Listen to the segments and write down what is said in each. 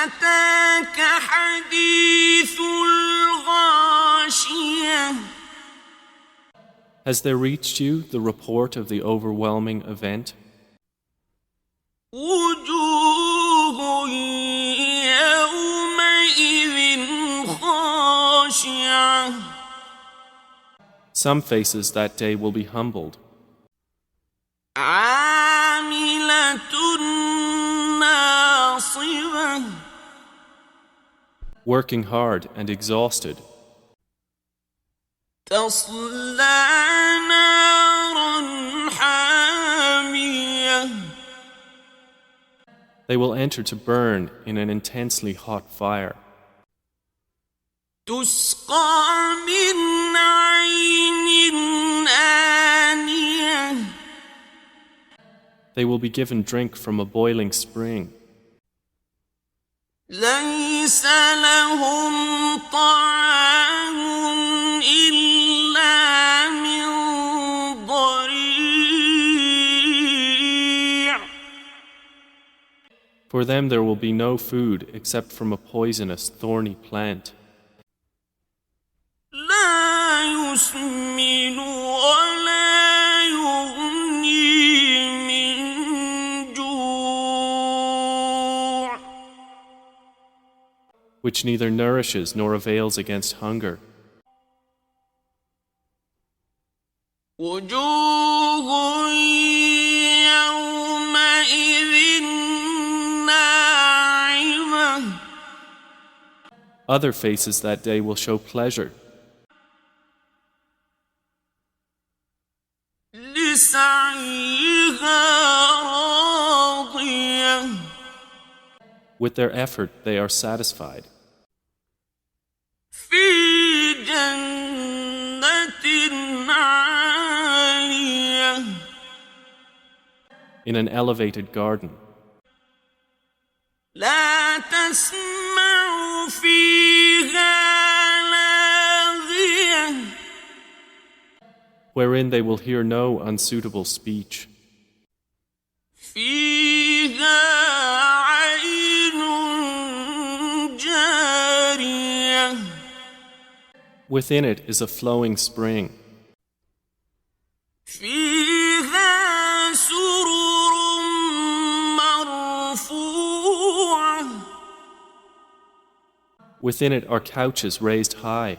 أتاك حديث الغاشية. Has there reached you the report of the overwhelming event? وجوه يومئذ خاشعة. Some faces that day will be humbled. عاملة ناصبة. Working hard and exhausted. تصلى نارا حامية. They will enter to burn in an intensely hot fire. تسقى من عين آنية. They will be given drink from a boiling spring. ليس لهم طعام إلا من ضريع. For them there will be no food except from a poisonous, thorny plant. لا يسمن ولا يغني من جوع. Which neither nourishes nor avails against hunger. وجوه يومئذ ناعمة. Other faces that day will show pleasure. لسعيها راضية. With their effort they are satisfied. في جنة عالية. In an elevated garden. لا تسمع فيها لاغية. Wherein they will hear no unsuitable speech. فيها عين جارية. Within it is a flowing spring. فيها سرر مرفوعة. Within it are couches raised high.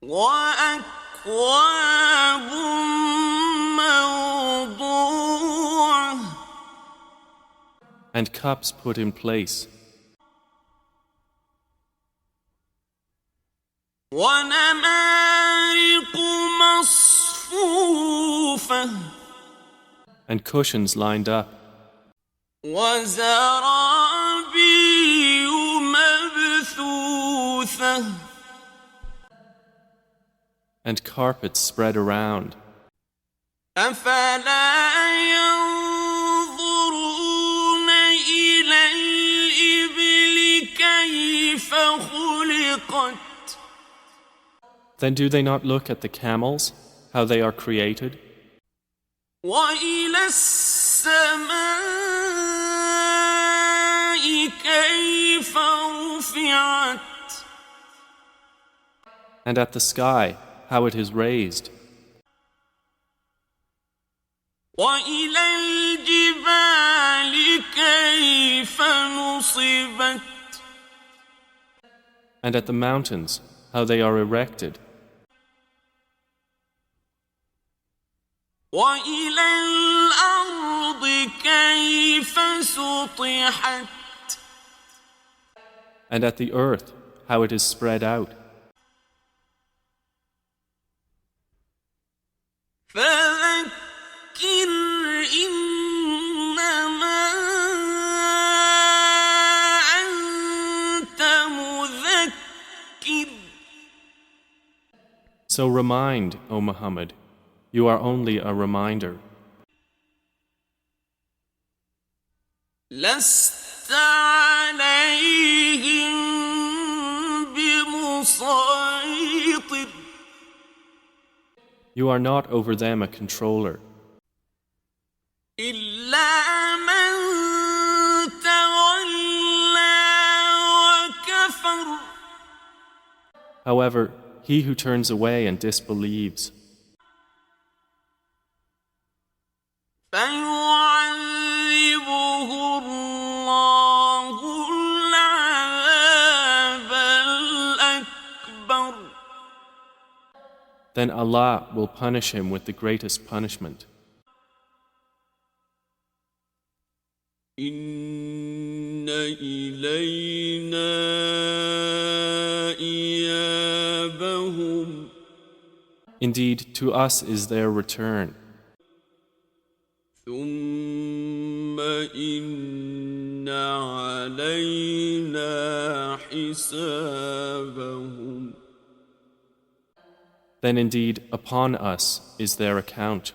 وأكواب موضوعة. And cups put in place. ونمارق مصفوفة. And cushions lined up. وزرابي مبثوثة. And carpets spread around. أفلا ينظرون إلى الإبل كيف خلقت. Then do they not look at the camels, how they are created? وإلى السماء كيف رفعت. And at the sky, how it is raised. وإلى الجبال كيف نصبت. And at the mountains, how they are erected. وإلى الأرض كيف سطحت. And at the earth, how it is spread out. فذكر إنما أنت مذكر. So remind, O Muhammad, you are only a reminder. لست عليهم بمسيطر. You are not over them a controller. إلا من However, he who turns away and disbelieves, فيعذبه الله العذاب الأكبر then Allah will punish him with the greatest punishment. إن إلينا إيابهم Indeed, to us is their return. ثم إن علينا حسابهم Then indeed, upon us is their account.